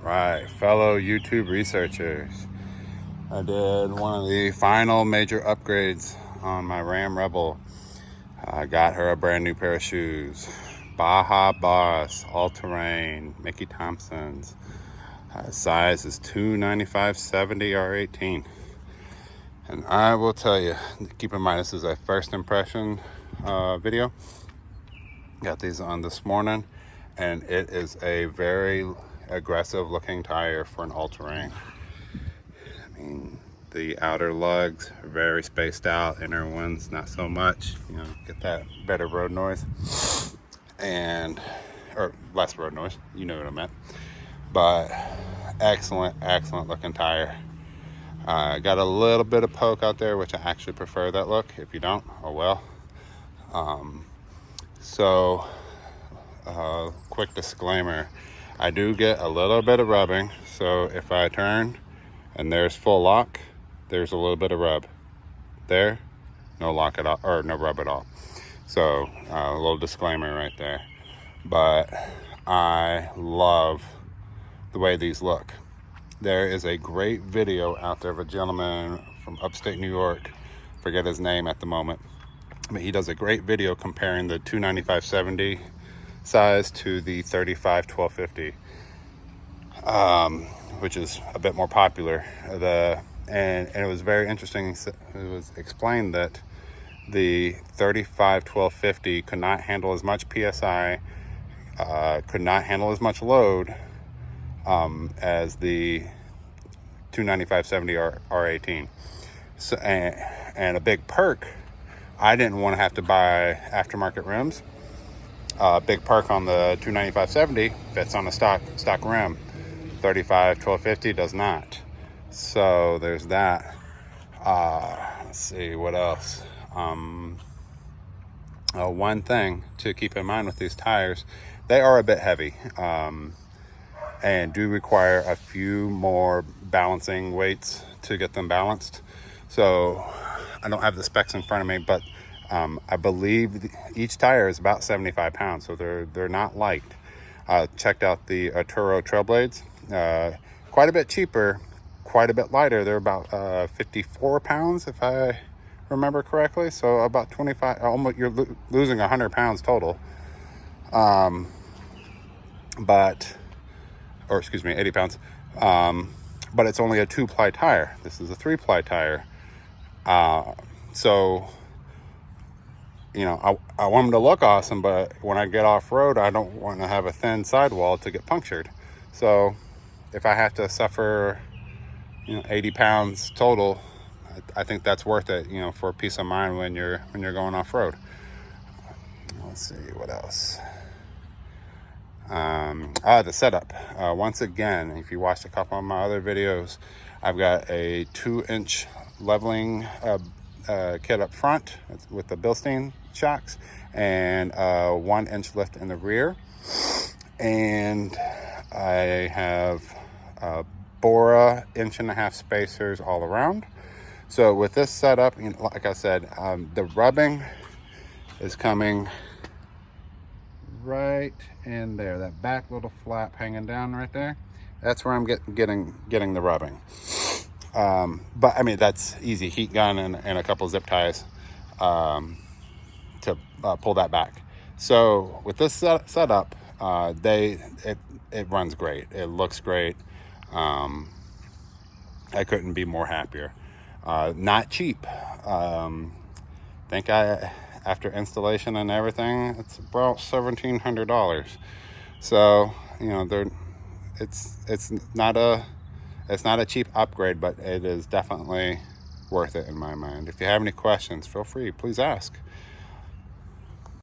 Right, fellow YouTube researchers. I did one of the final major upgrades on my Ram Rebel. I got her a brand new pair of shoes. Baja Boss, all-terrain, Mickey Thompson's. Size is 295/70 R18. And I will tell you, keep in mind this is a first impression video. Got these on this morning, and it is a very aggressive looking tire for an all-terrain. I mean, the outer lugs are very spaced out, inner ones not so much. Get that better road noise, or less road noise, you know what I meant. But excellent looking tire. Got a little bit of poke out there, which I actually prefer that look. If you don't, oh well. Quick disclaimer, I do get a little bit of rubbing. So if I turn and there's full lock, there's a little bit of rub. There, no lock at all, or no rub at all. So a little disclaimer right there. But I love the way these look. There is a great video out there of a gentleman from upstate New York, forget his name at the moment, but he does a great video comparing the 295/70 size to the 35/1250, which is a bit more popular. And it was very interesting. It was explained that the 35/1250 could not handle as much PSI, could not handle as much load as the 295/70 R18. So, and a big perk, I didn't want to have to buy aftermarket rims. Big perk on the 295/70 fits on a stock rim. 35/1250 does not. So there's that. Let's see what else. One thing to keep in mind with these tires, they are a bit heavy, and do require a few more balancing weights to get them balanced. So I don't have the specs in front of me, but I believe each tire is about 75 pounds, so they're not light. Checked out the Turo trail blades, quite a bit cheaper, quite a bit lighter. They're about 54 pounds if I remember correctly, so about 25, almost, you're losing 100 pounds total. Or excuse me, 80 pounds. But it's only a 2-ply tire. This is a 3-ply tire. So, I want them to look awesome, but when I get off road, I don't want to have a thin sidewall to get punctured. So if I have to suffer, 80 pounds total, I think that's worth it, for peace of mind when you're going off road. Let's see what else. The setup. Once again, if you watched a couple of my other videos, I've got a 2-inch leveling kit up front with the Bilstein shocks, and 1-inch lift in the rear. And I have Bora 1.5-inch spacers all around. So with this setup, like I said, the rubbing is coming right in there, that back little flap hanging down right there. That's where I'm getting the rubbing. But I mean, that's easy. Heat gun and a couple zip ties to pull that back. So with this setup, it runs great. It looks great. I couldn't be more happier. Not cheap. After installation and everything, it's about $1,700. So it's not a cheap upgrade, but it is definitely worth it in my mind. If you have any questions, feel free, please ask.